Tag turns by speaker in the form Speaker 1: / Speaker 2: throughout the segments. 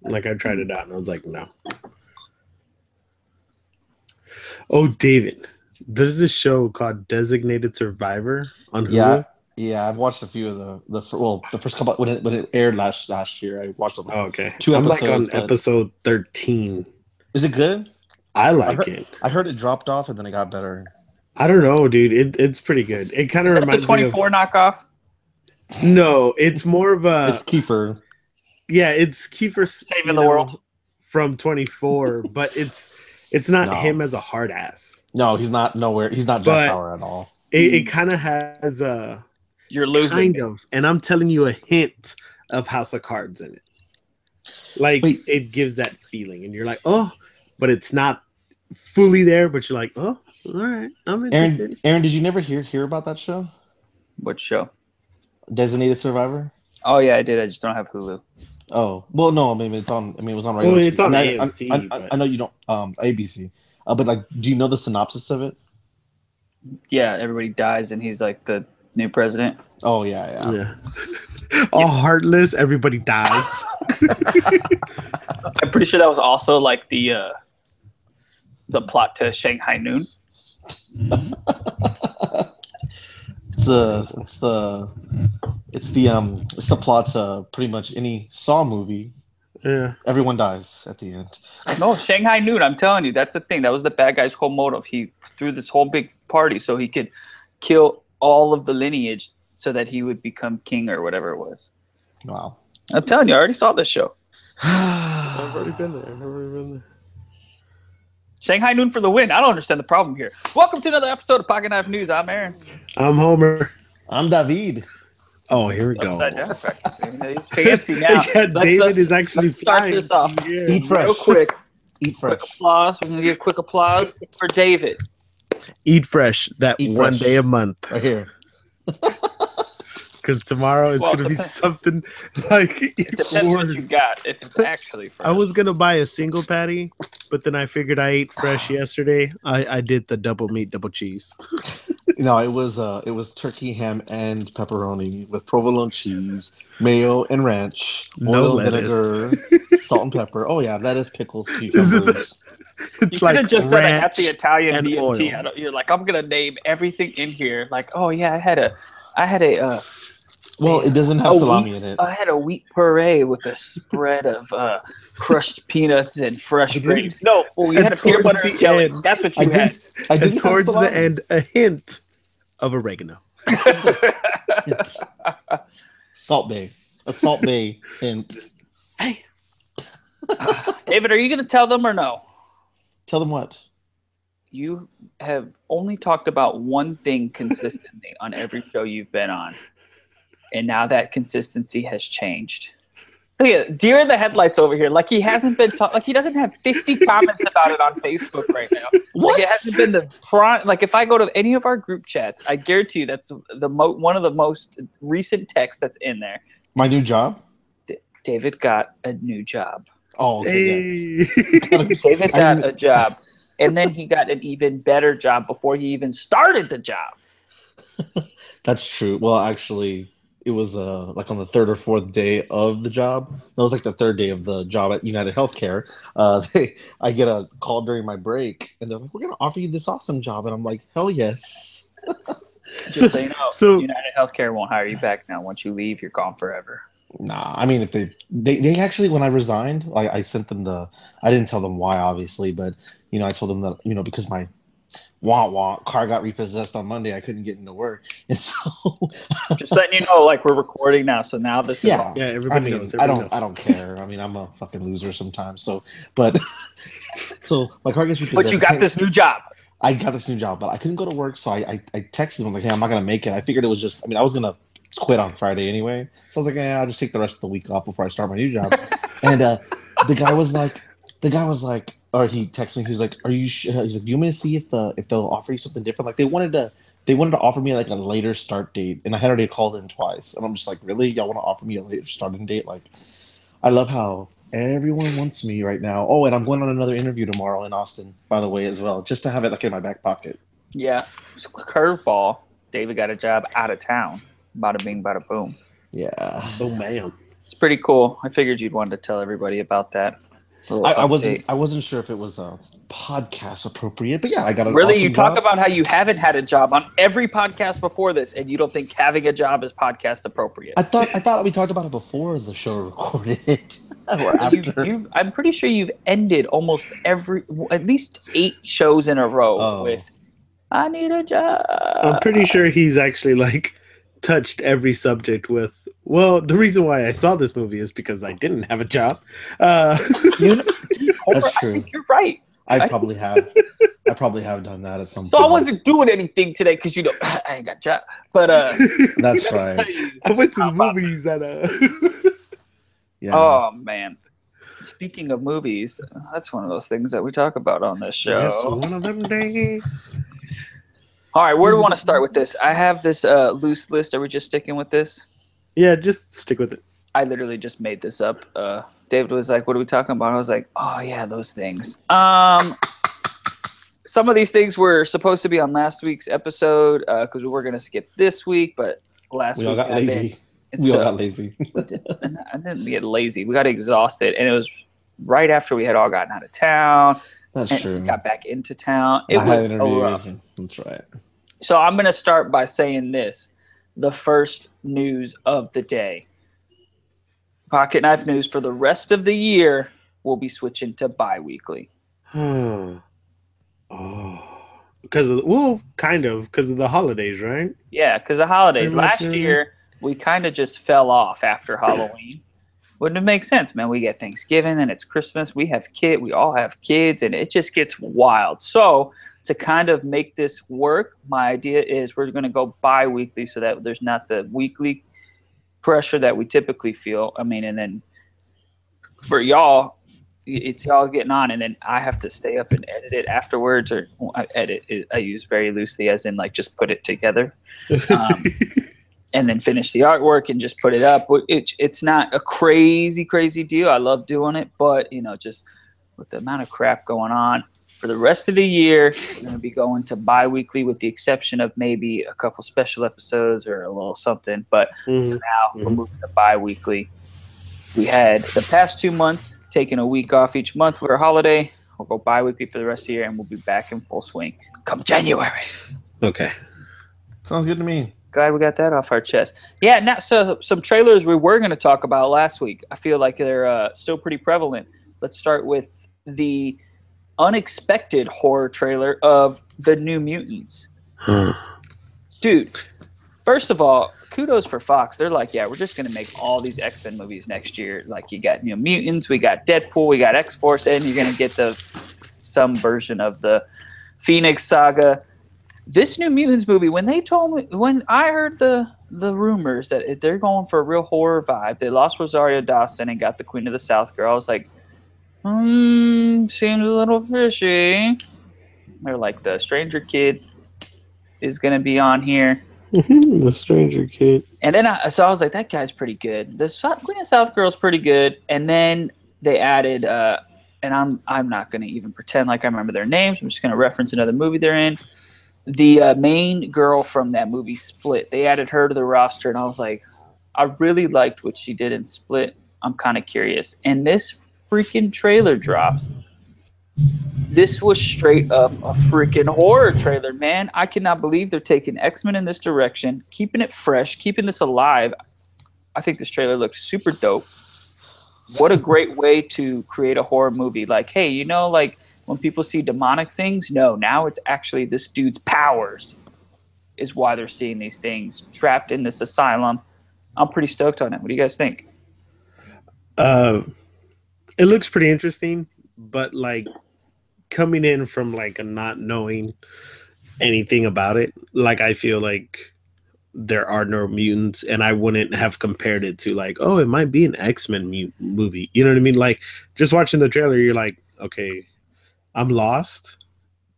Speaker 1: Like I tried it out and I was like, no. Oh, David, there's this show called Designated Survivor on
Speaker 2: Yeah,
Speaker 1: Hulu.
Speaker 2: yeah. I've watched a few of the first couple when it aired last year. I watched like
Speaker 1: Oh, okay.
Speaker 2: two
Speaker 1: I'm like
Speaker 2: episodes,
Speaker 1: on
Speaker 2: but
Speaker 1: episode 13.
Speaker 2: is it good?
Speaker 1: I
Speaker 2: I
Speaker 1: like
Speaker 2: heard
Speaker 1: it.
Speaker 2: I heard it dropped off and then it got better.
Speaker 1: I don't know, dude. It's pretty good. It kind
Speaker 3: Is
Speaker 1: of
Speaker 3: that the
Speaker 1: reminds me of
Speaker 3: 24 knockoff?
Speaker 1: no. It's more of a
Speaker 2: It's Kiefer.
Speaker 1: yeah. It's Kiefer,
Speaker 3: Saving the world.
Speaker 1: from 24, but it's not
Speaker 2: No,
Speaker 1: him as a hard ass,
Speaker 2: no, he's not nowhere. He's not Jack
Speaker 1: but
Speaker 2: Bauer at all.
Speaker 1: it kind of has a
Speaker 3: You're losing
Speaker 1: kind
Speaker 3: me.
Speaker 1: of, and I'm telling you a hint of House of Cards in it. Like
Speaker 2: Wait.
Speaker 1: it gives that feeling, and you're like, oh, but it's not fully there. But you're like, oh, all right, I'm interested.
Speaker 2: Aaron, did you never hear about that show?
Speaker 3: What show?
Speaker 2: Designated Survivor?
Speaker 3: Oh yeah, I did. I just don't have Hulu.
Speaker 2: Oh, well, no, I mean it's on. I mean it was on regular.
Speaker 1: Well, it's
Speaker 2: TV.
Speaker 1: on
Speaker 2: I, mean,
Speaker 1: AMC,
Speaker 2: I
Speaker 1: but-
Speaker 2: I know you don't ABC, but like, do you know the synopsis of it?
Speaker 3: Yeah, everybody dies and he's like the new president.
Speaker 2: Oh yeah.
Speaker 1: Yeah. All heartless, everybody dies.
Speaker 3: I'm pretty sure that was also like the plot to Shanghai Noon.
Speaker 2: It's the plot to pretty much any Saw movie.
Speaker 1: Yeah.
Speaker 2: Everyone dies at the end.
Speaker 3: No, Shanghai Noon. I'm telling you, that's the thing. That was the bad guy's whole motive. He threw this whole big party so he could kill all of the lineage so that he would become king or whatever it was.
Speaker 2: Wow.
Speaker 3: I'm telling you, I already saw this show.
Speaker 1: I've already been there.
Speaker 3: Shanghai Noon for the win. I don't understand the problem here. Welcome to another episode of Pocket Knife News. I'm Aaron.
Speaker 1: I'm Homer.
Speaker 2: I'm David.
Speaker 1: Oh, here we go.
Speaker 3: Upside down effect. He's fancy now.
Speaker 1: Yeah, David is actually
Speaker 3: let's start
Speaker 1: flying.
Speaker 3: this off.
Speaker 1: Yeah.
Speaker 2: Eat fresh.
Speaker 3: Real quick.
Speaker 2: Eat fresh.
Speaker 3: Quick applause. We're going to give quick applause for David.
Speaker 1: Eat fresh that
Speaker 2: Eat
Speaker 1: one
Speaker 2: fresh.
Speaker 1: day a month.
Speaker 2: Right here.
Speaker 1: Because tomorrow it's
Speaker 3: Well,
Speaker 1: going to be
Speaker 3: depends.
Speaker 1: something like
Speaker 3: It depends what you got. If it's actually fresh.
Speaker 1: I was going to buy a single patty, but then I figured I ate fresh yesterday. I did the double meat, double cheese.
Speaker 2: No, it was turkey, ham, and pepperoni with provolone cheese, mayo and ranch,
Speaker 1: No
Speaker 2: oil,
Speaker 1: lettuce.
Speaker 2: vinegar, salt and pepper. Oh yeah, lettuce, pickles,
Speaker 1: Is it
Speaker 2: cucumbers.
Speaker 3: You
Speaker 1: It's
Speaker 3: could have just said I got
Speaker 1: ranch
Speaker 3: the Italian
Speaker 1: and
Speaker 3: BMT.
Speaker 1: oil.
Speaker 3: You're like, I'm gonna name everything in here. Like, oh yeah, I had a
Speaker 2: Well, it doesn't have salami in it.
Speaker 3: I had a wheat puree with a spread of crushed peanuts and fresh
Speaker 2: didn't-
Speaker 3: grapes. No, fool, you
Speaker 1: and
Speaker 3: had a peanut
Speaker 1: towards
Speaker 3: butter
Speaker 1: the
Speaker 3: and jelly.
Speaker 1: end-
Speaker 3: That's what
Speaker 2: I
Speaker 3: you had.
Speaker 2: didn't. I
Speaker 1: And
Speaker 2: didn't have
Speaker 1: towards the
Speaker 2: salami.
Speaker 1: end, a hint of oregano.
Speaker 2: Salt Bay, a Salt Bay hint.
Speaker 1: Hey.
Speaker 3: David, are you gonna tell them or no?
Speaker 2: Tell them what.
Speaker 3: You have only talked about one thing consistently on every show you've been on. And now that consistency has changed. Look at deer in the headlights over here. Like he hasn't been like he doesn't have 50 comments about it on Facebook right now.
Speaker 2: What?
Speaker 3: Like it hasn't been the prime. Like if I go to any of our group chats, I guarantee you that's one of the most recent texts that's in there.
Speaker 2: My new job.
Speaker 3: David got a new job.
Speaker 2: Oh, okay. Yes.
Speaker 1: Hey.
Speaker 3: David got a job. And then he got an even better job before he even started the job.
Speaker 2: That's true. Well, actually, it was like on the third or fourth day of the job. That was like the third day of the job at United Healthcare. I get a call during my break, and they're like, "We're gonna offer you this awesome job," and I'm like, "Hell yes!"
Speaker 3: Just so you know,
Speaker 1: So-
Speaker 3: United Healthcare won't hire you back now. Once you leave, you're gone forever.
Speaker 2: Nah, I mean, if they actually, when I resigned, I sent them I didn't tell them why, obviously, but I told them that because my car got repossessed on Monday, I couldn't get into work, and so
Speaker 3: Just letting you know, like we're recording now, so now this is
Speaker 2: Yeah.
Speaker 3: on.
Speaker 1: Yeah,
Speaker 2: I
Speaker 1: everybody
Speaker 2: mean,
Speaker 1: knows.
Speaker 2: I
Speaker 1: Everybody
Speaker 2: don't
Speaker 1: knows.
Speaker 2: care. I mean, I'm a fucking loser sometimes. So, but so my car gets repossessed.
Speaker 3: But you got this new job.
Speaker 2: I got this new job, but I couldn't go to work, so I texted him like, "Hey, I'm not gonna make it." I figured it was just. I mean, I was gonna quit on Friday anyway, so I was like, "Yeah, I'll just take the rest of the week off before I start my new job." And the guy was like, or he texted me. He was like, "Are you?" He's like, "Do you want me to see if they'll offer you something different?" Like they wanted to offer me like a later start date, and I had already called in twice, and I'm just like, "Really? Y'all want to offer me a later starting date?" Like, I love how everyone wants me right now. Oh, and I'm going on another interview tomorrow in Austin, by the way, as well, just to have it like in my back pocket.
Speaker 3: Yeah. Curveball. David got a job out of town. Bada bing, bada boom.
Speaker 2: Yeah.
Speaker 1: Oh man.
Speaker 3: It's pretty cool. I figured you'd want to tell everybody about that.
Speaker 2: I wasn't sure if it was podcast appropriate, but yeah, I got an
Speaker 3: Really,
Speaker 2: awesome
Speaker 3: you talk
Speaker 2: job.
Speaker 3: about how you haven't had a job on every podcast before this, and you don't think having a job is podcast appropriate.
Speaker 2: I thought we talked about it before the show recorded. Or after.
Speaker 3: I'm pretty sure you've ended almost at least 8 shows in a row with "I need a job."
Speaker 1: I'm pretty sure he's actually like touched every subject with. Well, the reason why I saw this movie is because I didn't have a job.
Speaker 2: That's true.
Speaker 3: I think you're right.
Speaker 2: I probably have done that at some point.
Speaker 3: So I wasn't doing anything today because I ain't got a job. But
Speaker 2: that's right.
Speaker 1: I went to the movies at
Speaker 2: Yeah.
Speaker 3: Oh man. Speaking of movies, that's one of those things that we talk about on this show.
Speaker 1: Just one of them days.
Speaker 3: All right, where do we want to start with this? I have this loose list. Are we just sticking with this?
Speaker 1: Yeah, just stick with it.
Speaker 3: I literally just made this up. David was like, "What are we talking about?" I was like, "Oh yeah, those things." Some of these things were supposed to be on last week's episode because we were going to skip this week, but last week
Speaker 2: we all got lazy.
Speaker 3: I didn't get lazy. We got exhausted, and it was right after we had all gotten out of town.
Speaker 2: That's true.
Speaker 3: Got back into town. It was rough.
Speaker 2: That's right.
Speaker 3: So I'm going to start by saying this. The first news of the day. Pocket Knife News for the rest of the year will be switching to bi-weekly.
Speaker 1: Because of the holidays, right?
Speaker 3: Yeah, because of holidays. Last year, we kind of just fell off after Halloween. Wouldn't it make sense, man? We get Thanksgiving, and it's Christmas. We all have kids, and it just gets wild. So to kind of make this work, my idea is we're going to go bi-weekly so that there's not the weekly pressure that we typically feel. I mean, and then for y'all, it's y'all getting on, and then I have to stay up and edit it afterwards. Or I use very loosely, as in like just put it together, and then finish the artwork and just put it up. It's not a crazy deal. I love doing it, but just with the amount of crap going on. For the rest of the year, we're going to be going to bi-weekly with the exception of maybe a couple special episodes or a little something. But for now, we're moving to bi-weekly. We had the past 2 months taking a week off each month for a holiday. We'll go bi-weekly for the rest of the year, and we'll be back in full swing come January.
Speaker 1: Okay.
Speaker 2: Sounds good to me.
Speaker 3: Glad we got that off our chest. Yeah, now so some trailers we were going to talk about last week. I feel like they're still pretty prevalent. Let's start with the unexpected horror trailer of The New Mutants. Dude, first of all, kudos for Fox. They're like, yeah, we're just going to make all these X-Men movies next year. Like, you got New Mutants, we got Deadpool, we got X-Force, and you're going to get some version of the Phoenix Saga. This New Mutants movie, when I heard the rumors that they're going for a real horror vibe, they lost Rosario Dawson and got the Queen of the South girl, I was like, seems a little fishy. Or like the Stranger Kid is going to be on here.
Speaker 1: The Stranger Kid.
Speaker 3: And then I was like, that guy's pretty good. The Queen of South girl's pretty good. And then they added, and I'm not going to even pretend like I remember their names. I'm just going to reference another movie they're in. The main girl from that movie, Split. They added her to the roster, and I was like, I really liked what she did in Split. I'm kind of curious. And this freaking trailer drops. This was straight up a freaking horror trailer, man. I cannot believe they're taking X-Men in this direction, keeping it fresh, keeping this alive. I think this trailer looked super dope. What a great way to create a horror movie. Like, hey, like when people see demonic things, no, now it's actually this dude's powers is why they're seeing these things trapped in this asylum. I'm pretty stoked on it. What do you guys think?
Speaker 1: It looks pretty interesting, but like coming in from like a not knowing anything about it, like I feel like there are no mutants, and I wouldn't have compared it to like, oh, it might be an X-Men movie. You know what I mean? Like just watching the trailer, you're like, okay, I'm lost,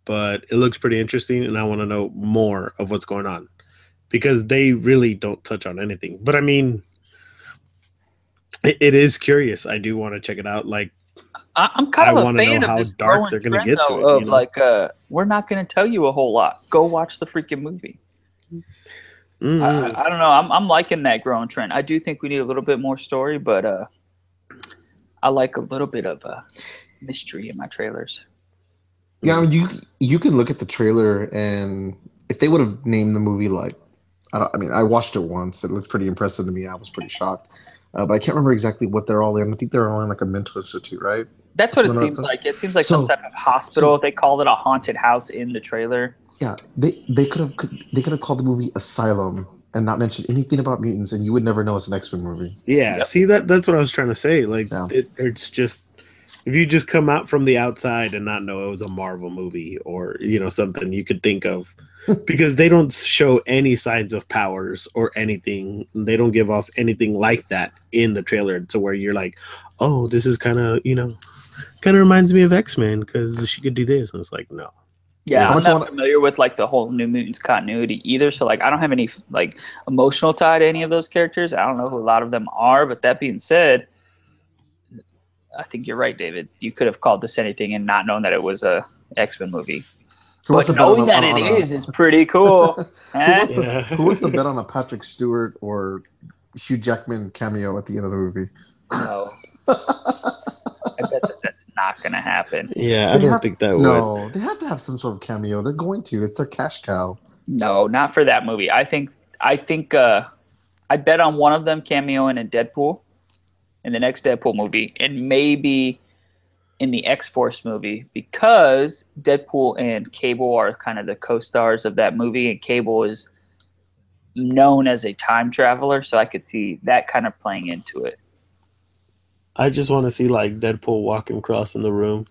Speaker 1: but it looks pretty interesting, and I want to know more of what's going on because they really don't touch on anything. But I mean, it is curious. I do want to check it out. Like,
Speaker 3: I'm kind of a fan
Speaker 1: of
Speaker 3: this
Speaker 1: dark they're going to get to it.
Speaker 3: Like, we're not going to tell you a whole lot. Go watch the freaking movie.
Speaker 1: Mm.
Speaker 3: I don't know. I'm liking that growing trend. I do think we need a little bit more story, but I like a little bit of mystery in my trailers.
Speaker 2: Yeah, I mean, you can look at the trailer, and if they would have named the movie like, I mean, I watched it once. It looked pretty impressive to me. I was pretty shocked, but I can't remember exactly what they're all in. I think they're all in like a mental institute, right?
Speaker 3: That's what it seems like. It seems like some
Speaker 2: So,
Speaker 3: type of hospital. They called it a haunted house in the trailer.
Speaker 2: yeah, they could have called the movie Asylum and not mentioned anything about mutants, and you would never know it's an X-Men movie.
Speaker 1: Yeah,
Speaker 3: Yep.
Speaker 1: see that's what I was trying to say. Like
Speaker 2: Yeah.
Speaker 1: it's just if you just come out from the outside and not know it was a Marvel movie or something you could think of, because they don't show any signs of powers or anything. They don't give off anything like that in the trailer to where you're like, oh, this is kind of reminds me of X-Men because she could do this, and it's like no.
Speaker 3: Yeah,
Speaker 2: How
Speaker 3: I'm
Speaker 2: much you
Speaker 3: not
Speaker 2: wanna-
Speaker 3: familiar with like the whole New Mutants continuity either. So like, I don't have any like emotional tie to any of those characters. I don't know who a lot of them are. But that being said, I think you're right, David. You could have called this anything and not known that it was a X-Men movie.
Speaker 2: Who wants
Speaker 3: But
Speaker 2: to bet on
Speaker 3: knowing
Speaker 2: a-
Speaker 3: that
Speaker 2: on
Speaker 3: it
Speaker 2: a-
Speaker 3: is pretty cool.
Speaker 2: Who
Speaker 3: Eh?
Speaker 2: wants,
Speaker 1: Yeah.
Speaker 2: who wants to bet on a Patrick Stewart or Hugh Jackman cameo at the end of the movie?
Speaker 3: No, I bet that's not going to happen.
Speaker 1: Yeah, I
Speaker 2: They
Speaker 1: don't
Speaker 2: have-
Speaker 1: think that would.
Speaker 2: No, they have to have some sort of cameo. They're going to. It's their cash cow.
Speaker 3: No, not for that movie. I think I bet on one of them cameoing in Deadpool, in the next Deadpool movie, and maybe in the X-Force movie, because Deadpool and Cable are kind of the co-stars of that movie, and Cable is known as a time traveler, so I could see that kind of playing into it.
Speaker 1: I just want to see like Deadpool walking across in the room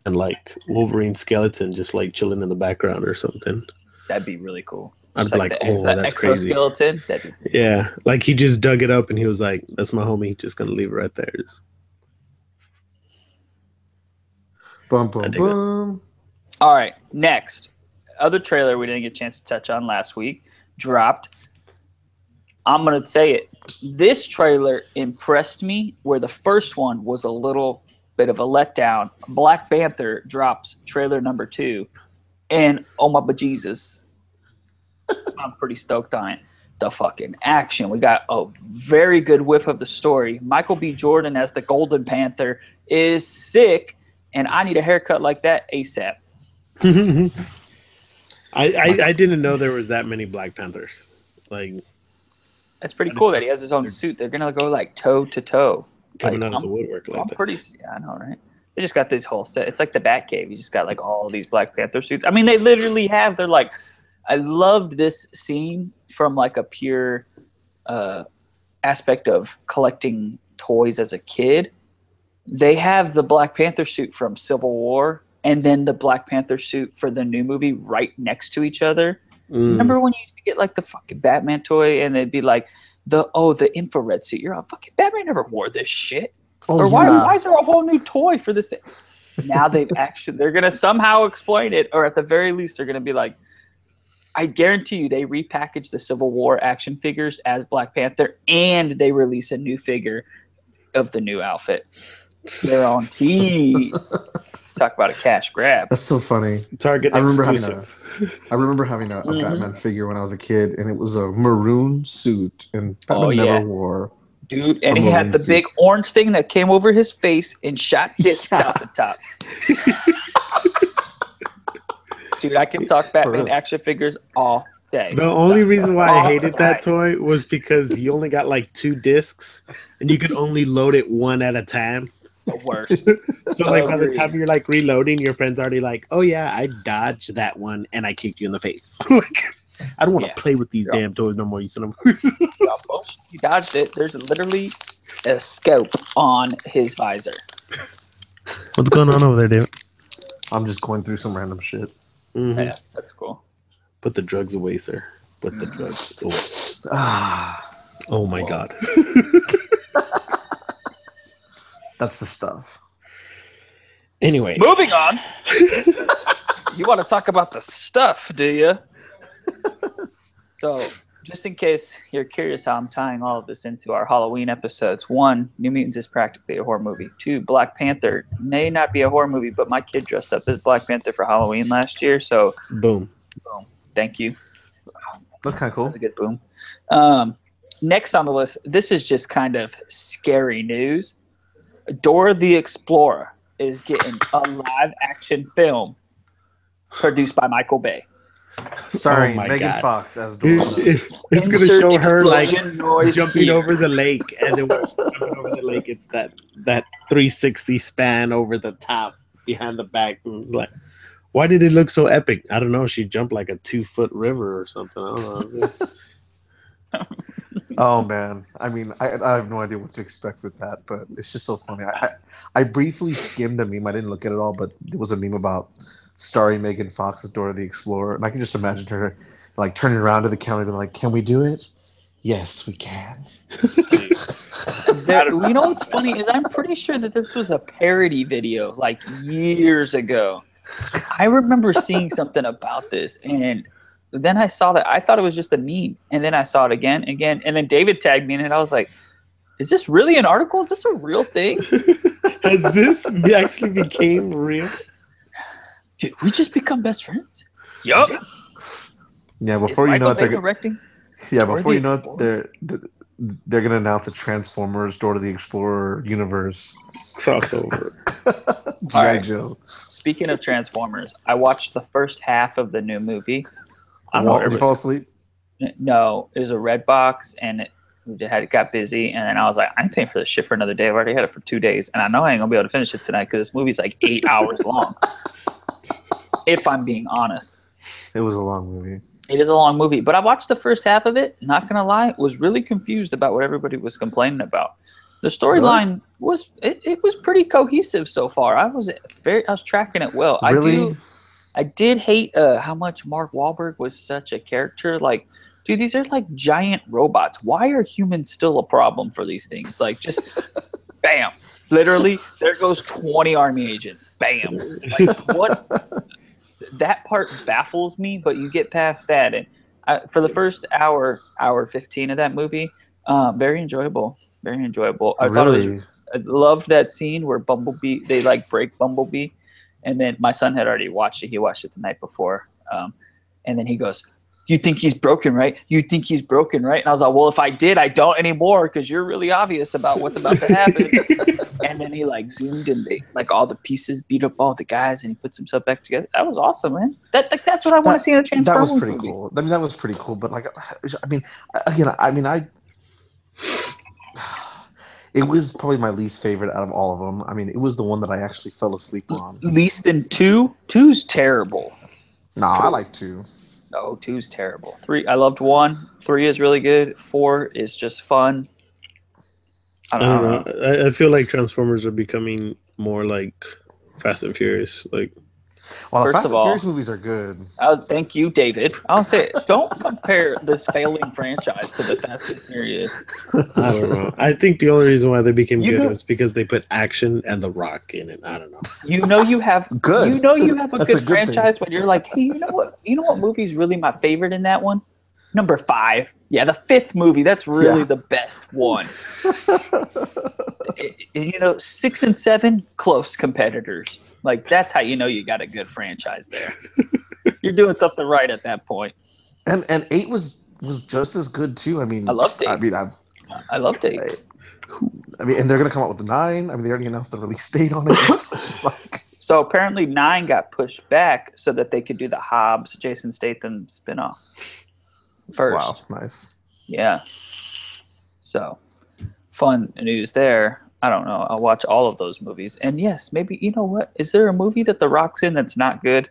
Speaker 1: and like Wolverine skeleton just like chilling in the background or something.
Speaker 3: That'd be really cool.
Speaker 1: I'd
Speaker 3: Just
Speaker 1: be like, oh,
Speaker 3: the
Speaker 1: that's crazy.
Speaker 3: exoskeleton. That'd be
Speaker 1: Yeah, like he just dug it up and he was like, "That's my homie. Just gonna leave it right there." Just-
Speaker 2: Bum
Speaker 1: I
Speaker 2: bum
Speaker 1: dig that.
Speaker 2: bum.
Speaker 3: All right, next. Other trailer we didn't get a chance to touch on last week dropped. I'm going to say it. This trailer impressed me where the first one was a little bit of a letdown. Black Panther drops trailer number 2. And oh my bejesus, I'm pretty stoked on it. The fucking action. We got a very good whiff of the story. Michael B. Jordan as the Golden Panther is sick, and I need a haircut like that ASAP.
Speaker 1: I didn't know there was that many Black Panthers. Like
Speaker 3: That's pretty cool that he has his own suit. They're gonna go like toe to toe.
Speaker 1: coming
Speaker 3: Like,
Speaker 1: out of the woodwork like
Speaker 3: I'm
Speaker 1: that.
Speaker 3: pretty. Yeah, I know, right? They just got this whole set. It's like the Batcave. You just got like all these Black Panther suits. I mean, they literally have. They're like, I loved this scene from like a pure aspect of collecting toys as a kid. They have the Black Panther suit from Civil War and then the Black Panther suit for the new movie right next to each other.
Speaker 1: Mm.
Speaker 3: Remember when you used to get like the fucking Batman toy and they'd be like the infrared suit? You're all fucking Batman never wore this shit.
Speaker 2: Oh,
Speaker 3: Or why
Speaker 2: yeah.
Speaker 3: is there a whole new toy for this? Now they're gonna somehow explain it, or at the very least they're gonna be like, I guarantee you they repackage the Civil War action figures as Black Panther and they release a new figure of the new outfit. They're on T. Talk about a cash grab.
Speaker 2: That's so funny.
Speaker 1: Target
Speaker 2: I remember having
Speaker 1: exclusive.
Speaker 2: I remember having a
Speaker 3: Mhm.
Speaker 2: Batman figure when I was a kid, and it was a maroon suit, and Batman
Speaker 3: Oh, yeah.
Speaker 2: never wore.
Speaker 3: Dude, and
Speaker 2: A
Speaker 3: he had
Speaker 2: maroon
Speaker 3: the
Speaker 2: suit.
Speaker 3: big orange thing that came over his face and shot discs out the top. Dude, I can talk Batman
Speaker 2: real.
Speaker 3: action figures all day.
Speaker 1: The only reason why I
Speaker 3: All
Speaker 1: hated that
Speaker 3: the
Speaker 1: toy was because you only got like 2 discs and you could only load it one at a time.
Speaker 3: The worst.
Speaker 1: So like by the
Speaker 3: Agreed.
Speaker 1: time you're like reloading, your friend's already like, "Oh yeah, I dodged that one and I kicked you in the face." Like, I don't want to
Speaker 3: Yeah.
Speaker 1: play with these
Speaker 3: Yeah.
Speaker 1: damn toys no more. You son of
Speaker 3: Yeah, bullshit. You dodged it. There's literally a scope on his visor.
Speaker 1: What's going on over there, David?
Speaker 2: I'm just going through some random shit.
Speaker 1: Mhm.
Speaker 3: Yeah, that's cool.
Speaker 1: Put the drugs away, sir. Put the drugs away.
Speaker 2: Ah,
Speaker 1: Oh my
Speaker 3: Whoa.
Speaker 1: god.
Speaker 2: that's the stuff.
Speaker 1: Anyway,
Speaker 3: Moving on. You want to talk about the stuff, do you? So, just in case you're curious how I'm tying all of this into our Halloween episodes, 1, New Mutants is practically a horror movie. 2, Black Panther may not be a horror movie, but my kid dressed up as Black Panther for Halloween last year, so
Speaker 1: boom.
Speaker 3: thank you.
Speaker 2: That's kind of cool.
Speaker 3: That's a good boom. Next on the list, this is just kind of scary news. Dora the Explorer is getting a live action film produced by Michael Bay.
Speaker 2: Starring
Speaker 1: my
Speaker 2: Megan
Speaker 1: God.
Speaker 2: Fox as Dora.
Speaker 1: It's going to
Speaker 3: Insert
Speaker 1: show her like
Speaker 3: explosion noise
Speaker 1: jumping
Speaker 3: here.
Speaker 1: over the lake, and then when she's jumping over the lake, it's that 360 span over the top behind the back. And it's like, why did it look so epic? I don't know. She jumped like a 2-foot river or something. I don't know.
Speaker 2: Oh man, I mean, I have no idea what to expect with that, but it's just so funny. I briefly skimmed a meme. I didn't look at it all, but there was a meme about starring Megan Fox as Dora the Explorer, and I can just imagine her like turning around to the camera and like, "Can we do it? Yes, we can."
Speaker 3: You know what's funny is I'm pretty sure that this was a parody video like years ago. I remember seeing something about this, and then I saw that. I thought it was just a meme, and then I saw it again, and then David tagged me in it. I was like, "Is this really an article? Is this a real thing?"
Speaker 1: Has this actually became real?
Speaker 3: Did we just become best friends? Yup.
Speaker 2: Yeah, before you know it, they're
Speaker 3: directing.
Speaker 2: yeah,
Speaker 3: Dora
Speaker 2: before
Speaker 3: the
Speaker 2: you know
Speaker 3: Explorer?
Speaker 2: it, they're gonna announce a Transformers Dora the Explorer universe.
Speaker 1: Crossover.
Speaker 2: G.I.
Speaker 3: Alright.
Speaker 2: Joe.
Speaker 3: Speaking of Transformers, I watched the first half of the new movie. I don't know
Speaker 2: What,
Speaker 3: what
Speaker 2: did you
Speaker 3: it
Speaker 2: fall
Speaker 3: was.
Speaker 2: asleep?
Speaker 3: No, it was a red box, and it got busy, and then I was like, I'm paying for this shit for another day. I've already had it for 2 days, and I know I ain't gonna be able to finish it tonight because this movie's like 8 hours long. If I'm being honest,
Speaker 2: It was a long movie.
Speaker 3: it is a long movie, but I watched the first half of it. Not gonna lie, was really confused about what everybody was complaining about. The storyline was it was pretty cohesive so far. I was tracking it well.
Speaker 2: Really?
Speaker 3: I did hate how much Mark Wahlberg was such a character. Like, dude, these are like giant robots. Why are humans still a problem for these things? Like, just bam, literally, there goes 20 army agents. Bam. Like, what? That part baffles me, but you get past that, and for the first hour 15 of that movie, very enjoyable. Very enjoyable. I thought it was. I loved that scene where Bumblebee. They like break Bumblebee, and then my son had already watched it. He watched it the night before, and then he goes, "You think he's broken, right? You think he's broken, right?" And I was like, "Well, if I did, I don't anymore because you're really obvious about what's about to happen." And then he like zoomed and they like all the pieces beat up all the guys, and he puts himself back together. That was awesome, man. That's what I want to see in a Transformers
Speaker 2: That was pretty
Speaker 3: movie.
Speaker 2: cool. I mean, that was pretty cool. But like, I mean, it was probably my least favorite out of all of them. I mean, it was the one that I actually fell asleep on.
Speaker 3: Least than 2. 2's terrible.
Speaker 2: Nah, I like 2.
Speaker 3: No, 2's terrible. 3, I loved 1. 3 is really good. 4 is just fun.
Speaker 1: I don't know. I feel like Transformers are becoming more like Fast and Furious. Like,
Speaker 2: well, the
Speaker 3: First
Speaker 2: Fast
Speaker 3: of
Speaker 2: and
Speaker 3: all-
Speaker 2: Furious movies are good.
Speaker 3: Thank you, David. I'll say, don't compare this failing franchise to the Fast and Furious.
Speaker 1: I don't know. I think the only reason why they became
Speaker 3: You
Speaker 1: good
Speaker 3: know-
Speaker 1: was because they put action and The Rock in it. I don't know.
Speaker 3: You know you have
Speaker 2: Good.
Speaker 3: You know you have a
Speaker 2: That's
Speaker 3: good
Speaker 2: a good thing.
Speaker 3: franchise when you're like, hey, you know what movie's really my favorite in that one? Number 5. Yeah, the 5th movie. That's really
Speaker 2: Yeah.
Speaker 3: the best one. 6 and 7, close competitors. Like, that's how you know you got a good franchise there. You're doing something right at that point.
Speaker 2: And 8 was just as good too. I mean,
Speaker 3: I loved 8.
Speaker 2: I mean,
Speaker 3: I loved 8.
Speaker 2: and they're gonna come out with the 9. I mean, they already announced the release date on it. It's like,
Speaker 3: So apparently 9 got pushed back so that they could do the Hobbs Jason Statham spinoff first.
Speaker 2: wow, nice.
Speaker 3: Yeah. So fun news there. I don't know. I'll watch all of those movies. And yes, maybe, you know what? Is there a movie that The Rock's in that's not good?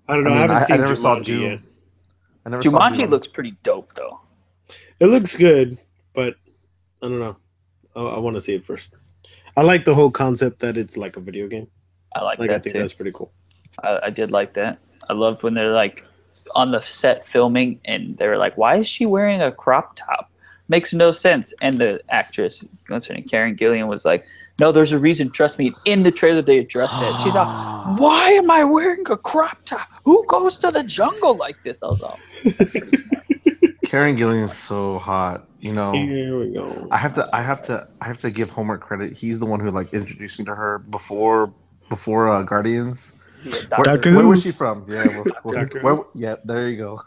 Speaker 1: I don't know. I,
Speaker 2: mean,
Speaker 1: haven't seen
Speaker 2: never saw
Speaker 1: Jumanji
Speaker 2: Doom.
Speaker 1: yet.
Speaker 2: I never saw
Speaker 3: Jumanji
Speaker 2: Doom.
Speaker 3: looks pretty dope, though.
Speaker 1: It looks good, but I don't know. I want to see it first. I like the whole concept that it's like a video game.
Speaker 3: I like
Speaker 1: I
Speaker 3: that
Speaker 1: think
Speaker 3: too.
Speaker 1: that's pretty cool.
Speaker 3: I did like that. I loved when they're like on the set filming and they were like, why is she wearing a crop top? Makes no sense. And the actress, what's her name, Karen Gillian, was like, no, there's a reason. Trust me. In the trailer, they addressed it. She's like, why am I wearing a crop top? Who goes to the jungle like this? I was all, that's pretty smart.
Speaker 2: Karen Gillian is so hot. You know,
Speaker 1: Here we go.
Speaker 2: I have to give Homer credit. He's the one who like introduced me to her before Guardians.
Speaker 1: Doctor
Speaker 2: Where
Speaker 1: Who.
Speaker 2: was she from? Yeah,
Speaker 1: Doctor
Speaker 2: where,
Speaker 1: Who.
Speaker 2: yeah, there you go.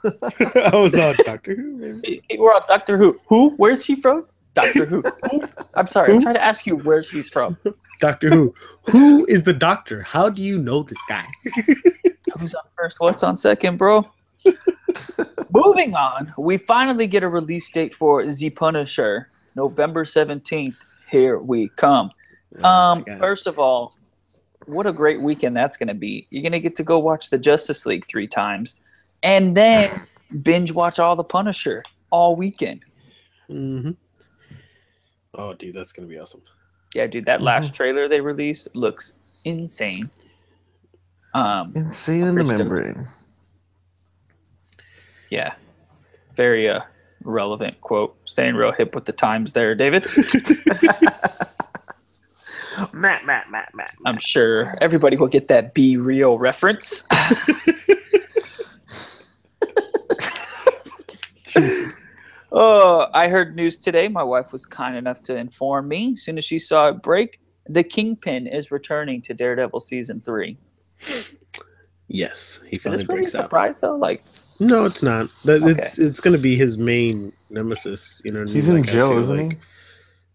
Speaker 1: I was on Doctor Who. Maybe.
Speaker 3: We're on Doctor Who. Who? Where's she from? Doctor Who. Who? I'm sorry.
Speaker 1: Who?
Speaker 3: I'm trying to ask you where she's from.
Speaker 1: Doctor Who. Who is the doctor? How do you know this guy?
Speaker 3: Who's on first? What's on second, bro? Moving on, we finally get a release date for The Punisher, November 17th. Here we come.
Speaker 1: Oh my God.
Speaker 3: First of all, what a great weekend that's going to be. You're going to get to go watch the Justice League 3 times and then binge watch all the Punisher all weekend.
Speaker 1: Mm-hmm. Oh, dude, that's going to be awesome.
Speaker 3: Yeah, dude, that last trailer they released looks insane.
Speaker 2: Insane in the membrane.
Speaker 3: Yeah. Very relevant quote. Staying real hip with the times there, David.
Speaker 2: Matt.
Speaker 3: I'm sure everybody will get that Be Real reference. Oh, I heard news today. My wife was kind enough to inform me. As soon as she saw it break, the Kingpin is returning to Daredevil season 3.
Speaker 1: Yes, he
Speaker 3: Is
Speaker 1: finally
Speaker 3: this really a
Speaker 1: breaks out.
Speaker 3: surprise though? Like,
Speaker 1: No, it's not.
Speaker 3: Okay.
Speaker 1: It's going to be his main nemesis. You know what I mean?
Speaker 2: He's in
Speaker 1: Like, I
Speaker 2: jail,
Speaker 1: feel
Speaker 2: isn't
Speaker 1: like-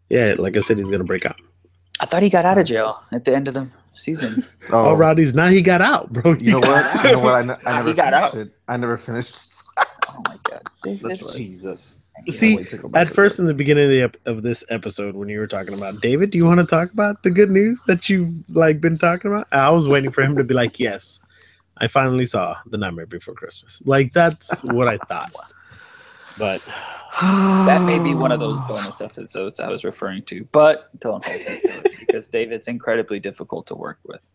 Speaker 1: Yeah, like I said, he's going to break out.
Speaker 3: I thought he got out of jail at the end of the season.
Speaker 2: he? Oh,
Speaker 1: Oh, Rowdy's now he got out, bro.
Speaker 2: you know what? You know what? I never
Speaker 3: He got
Speaker 2: finished
Speaker 3: out.
Speaker 2: it. I never finished.
Speaker 3: Oh my god.
Speaker 2: That's right.
Speaker 1: Jesus.
Speaker 2: Can't
Speaker 1: See,
Speaker 2: wait to go back
Speaker 1: at
Speaker 2: to
Speaker 1: first
Speaker 2: that.
Speaker 1: in the beginning of this episode, when you were talking about David, do you want to talk about the good news that you've like been talking about? I was waiting for him to be like, "Yes, I finally saw The Nightmare Before Christmas." Like that's what I thought. But
Speaker 3: That may be one of those bonus episodes I was referring to, but don't hold me to it because David's incredibly difficult to work with.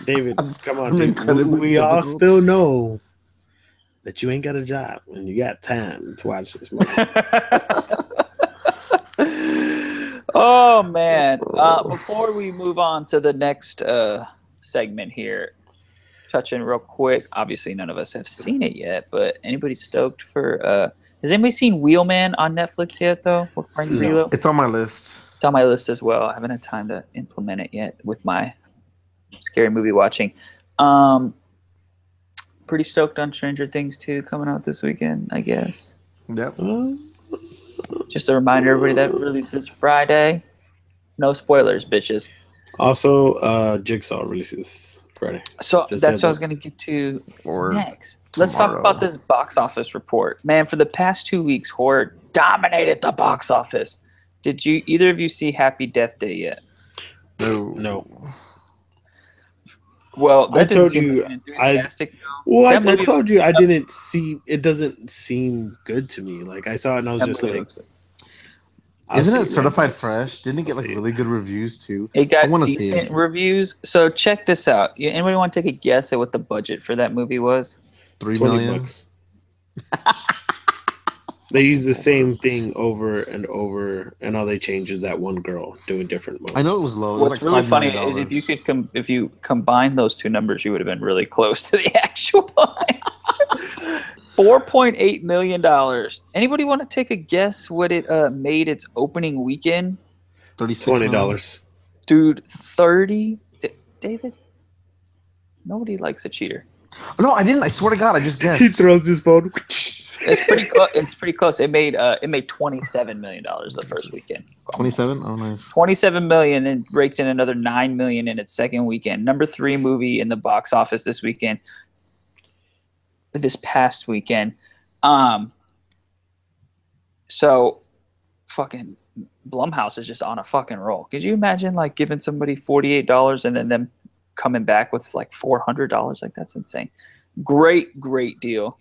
Speaker 1: David, come on,
Speaker 2: I'm
Speaker 1: dude.
Speaker 2: incredibly
Speaker 1: We all
Speaker 2: difficult.
Speaker 1: still know that you ain't got a job and you got time to watch this movie.
Speaker 3: Oh man! Before we move on to the next segment here, touching real quick. Obviously, none of us have seen it yet, but anybody stoked for? Has anybody seen Wheelman on Netflix yet? Though with Frank
Speaker 1: No.
Speaker 3: Grillo,
Speaker 2: It's on my list.
Speaker 3: it's on my list as well. I haven't had time to implement it yet with my scary movie watching. Pretty stoked on Stranger Things 2 coming out this weekend, I guess.
Speaker 2: Yep.
Speaker 3: Just a reminder, everybody, that releases Friday. No spoilers, bitches.
Speaker 1: Also, Jigsaw releases Friday.
Speaker 3: So
Speaker 1: Just
Speaker 3: that's
Speaker 1: said
Speaker 3: what I was
Speaker 1: that.
Speaker 3: going to get to
Speaker 2: Or
Speaker 3: next. Let's talk
Speaker 2: tomorrow.
Speaker 3: about this box office report. Man, for the past 2 weeks, horror dominated the box office. Did you either of you see Happy Death Day yet?
Speaker 1: No.
Speaker 3: Well,
Speaker 1: I
Speaker 3: that didn't
Speaker 1: told
Speaker 3: seem
Speaker 1: you,
Speaker 3: as enthusiastic.
Speaker 1: Well,
Speaker 3: That
Speaker 1: I
Speaker 3: movie-
Speaker 1: told you I didn't see. It doesn't seem good to me. Like I saw it and I was
Speaker 3: That
Speaker 1: just
Speaker 3: movie
Speaker 1: like,
Speaker 3: looks-
Speaker 2: Isn't
Speaker 1: I'll
Speaker 2: it
Speaker 1: see
Speaker 2: certified
Speaker 1: Redbox.
Speaker 2: fresh? Didn't it get
Speaker 1: I'll
Speaker 2: like
Speaker 1: see
Speaker 2: really good reviews too?
Speaker 3: It
Speaker 2: I
Speaker 3: got
Speaker 2: wanna see
Speaker 3: decent
Speaker 2: it.
Speaker 3: reviews. So check this out. Anybody want to take a guess at what the budget for that movie was?
Speaker 2: 3
Speaker 1: $20
Speaker 2: million.
Speaker 1: bucks. They use the same thing over and over, and all they change is that one girl doing different moves.
Speaker 2: I know it was low. It
Speaker 3: What's
Speaker 2: was like
Speaker 3: really
Speaker 2: $5
Speaker 3: funny
Speaker 2: million.
Speaker 3: is if you could if you combine those two numbers, you would have been really close to the actual $4.8 million. Anybody want to take a guess what it made its opening weekend?
Speaker 1: $20.
Speaker 3: Dude, 30. David, nobody likes a cheater.
Speaker 2: No, I didn't. I swear to God, I just guessed.
Speaker 1: He throws his phone.
Speaker 3: It's pretty close. It's pretty close. It made $27 million the first weekend.
Speaker 2: 27. Oh, nice.
Speaker 3: 27 million, then raked in another 9 million in its second weekend. Number 3 movie in the box office this past weekend. So fucking Blumhouse is just on a fucking roll. Could you imagine like giving somebody $48 and then them coming back with like $400? Like that's insane. Great deal.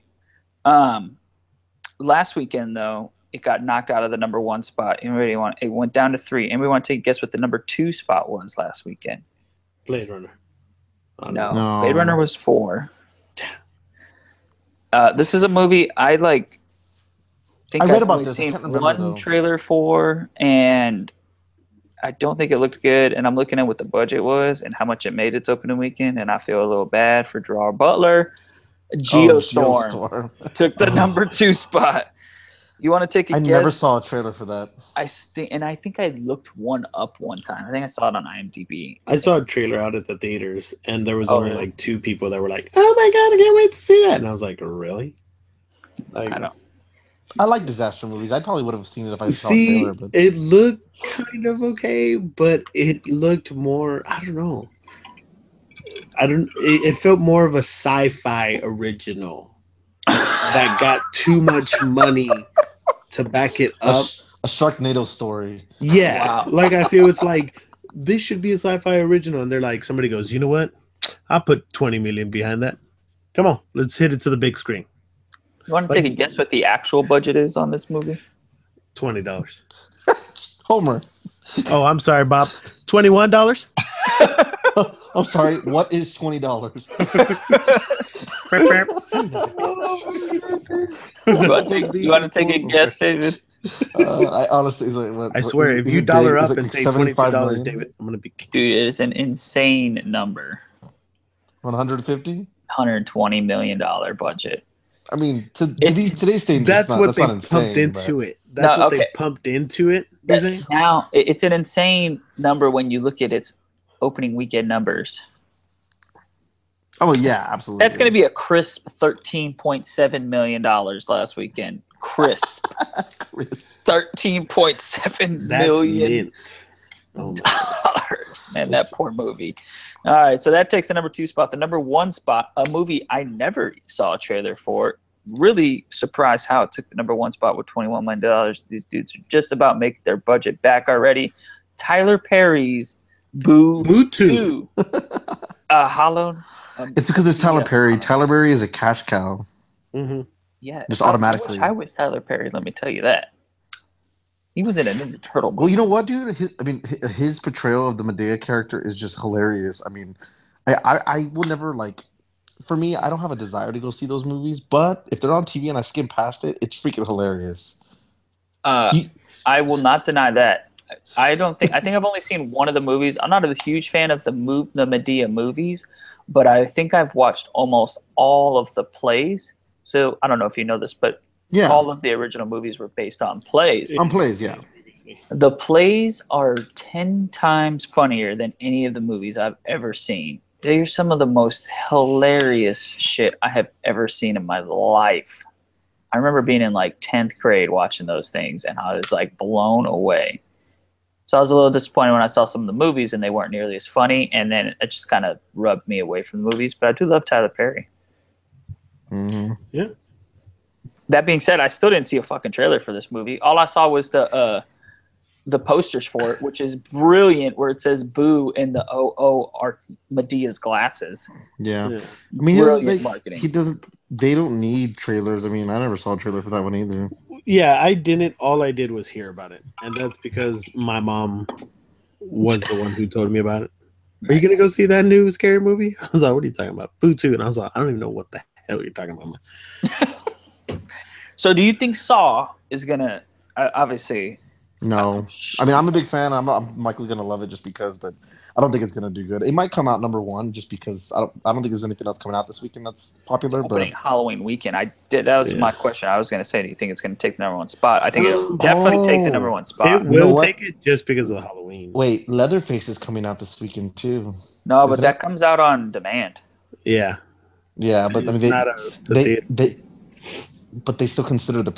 Speaker 3: Last weekend though, it got knocked out of the number 1 spot. It went down to 3. And we want to take a guess what the number 2 spot was last weekend.
Speaker 1: Blade Runner. Oh,
Speaker 3: No.
Speaker 2: No.
Speaker 3: Blade Runner was 4. This is a movie I like.
Speaker 2: I read
Speaker 3: I've
Speaker 2: about
Speaker 3: only
Speaker 2: this. I
Speaker 3: seen
Speaker 2: can't remember,
Speaker 3: one
Speaker 2: though.
Speaker 3: trailer for, and I don't think it looked good. And I'm looking at what the budget was and how much it made its opening weekend, and I feel a little bad for Gerard Butler. Geostorm
Speaker 2: Geostorm.
Speaker 3: took the number 2 spot. You want to take a
Speaker 2: I
Speaker 3: guess?
Speaker 2: never saw a trailer for that.
Speaker 3: I think I looked one up one time. I think I saw it on IMDb.
Speaker 1: I saw a trailer out at the theaters, and there was
Speaker 3: Oh,
Speaker 1: only
Speaker 3: really?
Speaker 1: like 2 people that were like, "Oh my god, I can't wait to see that!" And I was like, "Really?" Like,
Speaker 3: I don't.
Speaker 2: I like disaster movies. I probably would have seen it if I saw a
Speaker 1: see,
Speaker 2: trailer. But
Speaker 1: it looked kind of okay, but it looked more. I don't know. It felt more of a sci-fi original that got too much money to back it up.
Speaker 2: a Sharknado story.
Speaker 1: Yeah,
Speaker 3: Wow.
Speaker 1: like I feel it's like this should be a sci-fi original, and they're like, somebody goes, you know what? I'll put 20 million behind that. Come on, let's hit it to the big screen.
Speaker 3: You want to take a guess what the actual budget is on this movie?
Speaker 1: $20.
Speaker 2: Homer.
Speaker 1: Oh, I'm sorry, Bob. $21.
Speaker 2: I'm sorry. What is $20?
Speaker 3: You want to take a guess, David?
Speaker 2: I honestly, is like, what,
Speaker 1: I swear,
Speaker 2: is
Speaker 1: if you
Speaker 2: it
Speaker 1: dollar
Speaker 2: big?
Speaker 1: up
Speaker 2: Is it
Speaker 1: and say
Speaker 2: $75
Speaker 1: $22,
Speaker 2: million?
Speaker 1: David, I'm gonna be.
Speaker 3: Dude, it is an insane number.
Speaker 2: 150.
Speaker 3: $120 million budget.
Speaker 2: I mean, today's standards,
Speaker 1: That's what
Speaker 2: that's
Speaker 1: they
Speaker 2: not insane,
Speaker 1: pumped into it. That's
Speaker 3: No,
Speaker 1: what
Speaker 3: okay.
Speaker 1: they pumped into it. You're saying?
Speaker 3: Now, it's an insane number when you look at its opening weekend numbers.
Speaker 2: Oh yeah, absolutely.
Speaker 3: That's going to be a crisp $13.7 million last weekend. Crisp.
Speaker 2: Chris.
Speaker 3: $13.7
Speaker 1: That's
Speaker 3: million
Speaker 1: mint. Oh my
Speaker 3: dollars. Man, that poor movie. All right, so that takes the number 2 spot. The number 1 spot, a movie I never saw a trailer for. Really surprised how it took the number 1 spot with $21 million. These dudes are just about making their budget back already. Tyler Perry's Boo
Speaker 1: Boo
Speaker 3: 2. Hollow.
Speaker 2: It's because it's Tyler Perry. Tyler Perry is a cash cow.
Speaker 1: Mm-hmm.
Speaker 3: Yeah.
Speaker 2: Just
Speaker 3: I
Speaker 2: automatically.
Speaker 3: wish I was Tyler Perry, let me tell you that. He was in a Ninja Turtle movie.
Speaker 2: Well, you know what, dude? His portrayal of the Medea character is just hilarious. I mean, I will never like. For me, I don't have a desire to go see those movies, but if they're on TV and I skim past it, it's freaking hilarious.
Speaker 3: I will not deny that. I think I've only seen one of the movies. I'm not a huge fan of the Medea movies, but I think I've watched almost all of the plays. So I don't know if you know this, but
Speaker 2: Yeah,
Speaker 3: all of the original movies were based on plays.
Speaker 2: on plays. Yeah,
Speaker 3: The plays are 10 times funnier than any of the movies I've ever seen. They're some of the most hilarious shit I have ever seen in my life. I remember being in like 10th grade watching those things, and I was like blown away. So I was a little disappointed when I saw some of the movies and they weren't nearly as funny, and then it just kind of rubbed me away from the movies. But I do love Tyler Perry.
Speaker 2: mm-hmm.
Speaker 3: That being said, I still didn't see a fucking trailer for this movie. All I saw was the posters for it, which is brilliant, where it says "Boo" and the "OO" are Medea's glasses.
Speaker 2: Yeah.
Speaker 1: Yeah.
Speaker 2: I mean,
Speaker 3: Brilliant marketing.
Speaker 2: he doesn't. They don't need trailers. I mean, I never saw a trailer for that one either.
Speaker 1: Yeah, I didn't. All I did was hear about it, and that's because my mom was the one who told me about it. Are you gonna go see that new scary movie? I was like, "What are you talking about?" Boo 2, and I was like, "I don't even know what the hell you're talking about."
Speaker 3: So, do you think Saw is gonna obviously?
Speaker 2: No, I mean, I'm a big fan. I'm likely gonna love it just because, but I don't think it's gonna do good. It might come out number 1 just because I don't think there's anything else coming out this weekend that's popular.
Speaker 3: Opening
Speaker 2: But
Speaker 3: Halloween weekend. That was
Speaker 1: Yeah.
Speaker 3: my question. I was going to say, do you think it's going to take the number 1 spot? I think it'll definitely take the number 1
Speaker 1: It
Speaker 3: spot.
Speaker 2: You know
Speaker 1: will
Speaker 2: what?
Speaker 1: take it just because of the Halloween.
Speaker 2: wait, Leatherface is coming out this weekend too.
Speaker 3: No, but
Speaker 2: Is
Speaker 3: that
Speaker 2: it?
Speaker 3: comes out on demand.
Speaker 1: Yeah,
Speaker 2: Yeah, but I mean,
Speaker 1: It's not
Speaker 2: but they still consider the.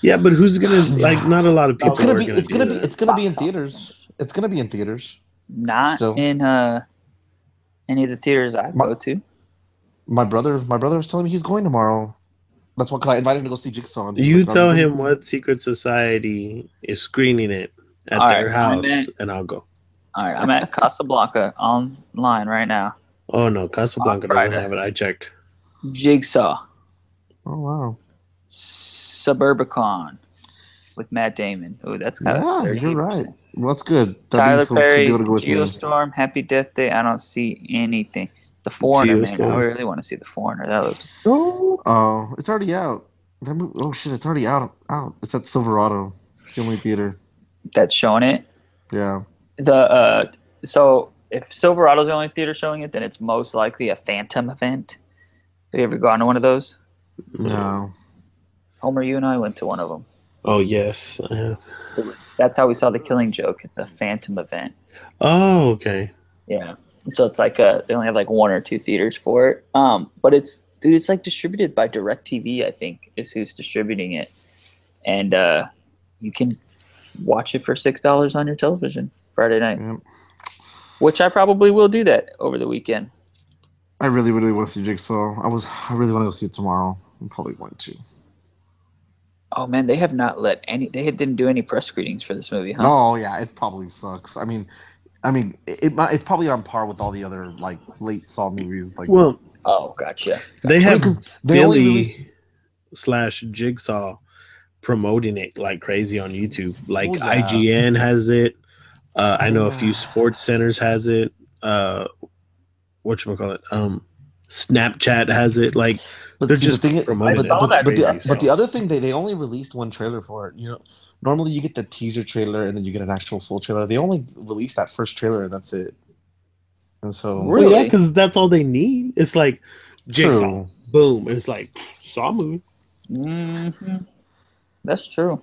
Speaker 1: yeah, but who's gonna like? Not a lot of people.
Speaker 2: It's gonna
Speaker 1: are
Speaker 2: be
Speaker 1: gonna
Speaker 2: it's
Speaker 1: do
Speaker 2: gonna be
Speaker 1: that.
Speaker 2: it's gonna be in
Speaker 3: Box office
Speaker 2: theaters.
Speaker 3: numbers.
Speaker 2: It's gonna be in theaters.
Speaker 3: Not
Speaker 2: Still.
Speaker 3: in any of the theaters I go to.
Speaker 2: My brother was telling me he's going tomorrow. That's why, 'cause I invited him to go see Jigsaw. And he's
Speaker 1: You
Speaker 2: like,
Speaker 1: tell
Speaker 2: "I'm
Speaker 1: him
Speaker 2: gonna
Speaker 1: what secret society is screening it at
Speaker 3: All
Speaker 1: their
Speaker 3: right,
Speaker 1: house,
Speaker 3: I'm at-
Speaker 1: and I'll go.
Speaker 3: All right, I'm at Casablanca online right now.
Speaker 1: Oh no, Casablanca
Speaker 3: On
Speaker 1: doesn't
Speaker 3: Friday.
Speaker 1: have it. I checked.
Speaker 3: Jigsaw,
Speaker 2: see." Oh wow!
Speaker 3: Suburbicon with Matt Damon. Oh, that's kind
Speaker 2: Yeah,
Speaker 3: of 38%.
Speaker 2: you're right. Well, that's good. That
Speaker 3: Tyler
Speaker 2: means he'll
Speaker 3: Perry,
Speaker 2: be able to go with me.
Speaker 3: Geostorm, Happy Death Day. I don't see anything. The Foreigner, man. I
Speaker 1: Geostorm.
Speaker 3: really want to see The Foreigner. That looks.
Speaker 2: Oh, it's already out. Oh shit, it's already out. It's at Silverado. It's the only theater.
Speaker 3: That's showing it.
Speaker 2: Yeah.
Speaker 3: So if Silverado's the only theater showing it, then it's most likely a Phantom event. Have you ever gone to one of those?
Speaker 2: No.
Speaker 3: Homer, you and I went to one of them.
Speaker 1: Oh yes.
Speaker 3: That's how we saw The Killing Joke at the Phantom event.
Speaker 1: Oh okay.
Speaker 3: Yeah. So it's like they only have like one or two theaters for it. But it's like distributed by DirecTV, I think, is who's distributing it. And you can watch it for $6 on your television Friday night.
Speaker 2: Yep.
Speaker 3: Which I probably will do that over the weekend.
Speaker 2: I really, really want to see Jigsaw. I really want to go see it tomorrow. I'm probably going to.
Speaker 3: Oh man, they have not let they didn't do any press screenings for this movie, huh?
Speaker 2: Oh yeah, it probably sucks. I mean, it's probably on par with all the other like late Saw movies. Like,
Speaker 1: Well,
Speaker 3: oh, gotcha.
Speaker 1: they have
Speaker 2: they only
Speaker 1: Billy
Speaker 2: released-
Speaker 1: / Jigsaw promoting it like crazy on YouTube. Like
Speaker 2: Oh, yeah.
Speaker 1: IGN has it. I know a few
Speaker 2: Yeah.
Speaker 1: sports centers has it. Whatchamacallit? Snapchat has it. Like
Speaker 2: But
Speaker 1: they're
Speaker 2: see,
Speaker 1: just
Speaker 2: the thing is-
Speaker 1: promoting
Speaker 3: I
Speaker 1: it.
Speaker 3: saw that
Speaker 1: crazy,
Speaker 2: but the
Speaker 1: so.
Speaker 2: other thing they only released one trailer for it. You know, normally you get the teaser trailer and then you get an actual full trailer. They only released that first trailer and that's it. And so
Speaker 3: Really?
Speaker 1: Well, yeah, because that's all they need. It's like Jigsaw,
Speaker 2: true.
Speaker 1: boom. It's like Saw movie.
Speaker 3: Mm-hmm. That's true.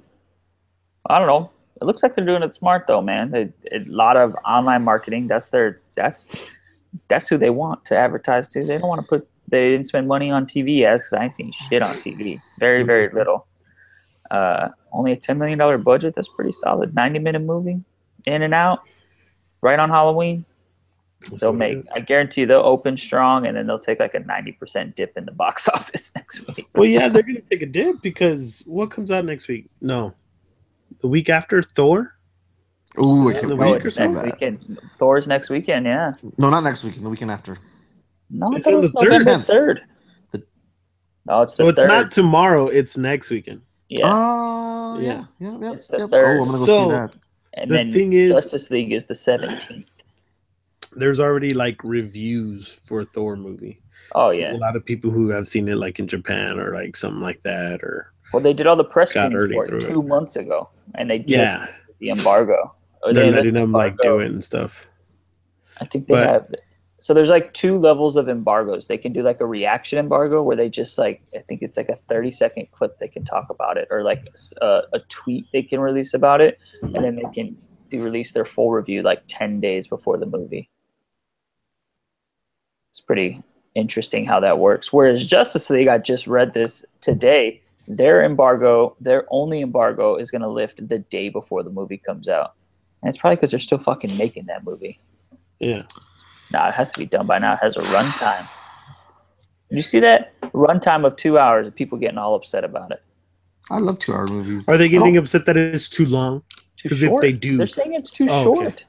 Speaker 3: I don't know. It looks like they're doing it smart though, man. A lot of online marketing. That's who they want to advertise to. They don't want to put. They didn't spend money on TV ads because I ain't seen shit on TV. Very, very little. Only a $10 million budget. That's pretty solid. 90-minute movie, in and out, right on Halloween. They'll make. I guarantee they'll open strong, and then they'll take like a 90% dip in the box office next week.
Speaker 1: Well, yeah, they're gonna take a dip because what comes out next week? No, the week after Thor.
Speaker 2: Ooh, I
Speaker 1: Yeah,
Speaker 2: can't
Speaker 1: the
Speaker 2: wait
Speaker 1: week
Speaker 2: to
Speaker 1: or
Speaker 2: see
Speaker 3: next
Speaker 2: that.
Speaker 3: weekend. Thor's next weekend. Yeah.
Speaker 2: No, not next weekend. The weekend after.
Speaker 3: No, I
Speaker 1: It's
Speaker 3: thought it
Speaker 1: on
Speaker 3: was
Speaker 1: the 3rd.
Speaker 3: November 3rd.
Speaker 2: The-
Speaker 3: No, it's the
Speaker 1: So it's
Speaker 3: 3rd.
Speaker 1: not tomorrow. It's next weekend.
Speaker 3: Yeah.
Speaker 2: Yeah. Yeah.
Speaker 3: It's the
Speaker 2: Oh,
Speaker 3: 3rd.
Speaker 2: I'm gonna go
Speaker 1: So-
Speaker 2: see that.
Speaker 3: And
Speaker 1: the
Speaker 3: then
Speaker 1: thing is-
Speaker 3: Justice League is the 17th.
Speaker 1: There's already like reviews for Thor movie.
Speaker 3: Oh,
Speaker 1: There's
Speaker 3: yeah.
Speaker 1: a lot of people who have seen it like in Japan or like something like that or
Speaker 3: Well, they did all the press
Speaker 1: Got
Speaker 3: screenings
Speaker 1: early
Speaker 3: for it
Speaker 1: through it.
Speaker 3: 2 months ago. And they just
Speaker 1: yeah,
Speaker 3: the embargo. Or
Speaker 1: they're
Speaker 3: they
Speaker 1: letting
Speaker 3: lifted
Speaker 1: them like
Speaker 3: embargo.
Speaker 1: do it and stuff.
Speaker 3: I think they
Speaker 1: But-
Speaker 3: have. So there's like 2 levels of embargoes. They can do like a reaction embargo where they just like, I think it's like a 30-second clip they can talk about it, or like a tweet they can release about it, and then they can release their full review like 10 days before the movie. It's pretty interesting how that works. Whereas Justice League, I just read this today, their only embargo is going to lift the day before the movie comes out. And it's probably because they're still fucking making that movie.
Speaker 1: Yeah.
Speaker 3: Nah, it has to be done by now. It has a runtime. Did you see that? Runtime of 2 hours and people getting all upset about it.
Speaker 2: I love 2-hour movies.
Speaker 1: Are they
Speaker 2: I
Speaker 1: getting
Speaker 2: don't-
Speaker 1: upset that it's too long?
Speaker 3: Too
Speaker 1: 'Cause if
Speaker 3: short.
Speaker 1: they do-
Speaker 3: They're saying it's too
Speaker 1: Oh, okay.
Speaker 3: short.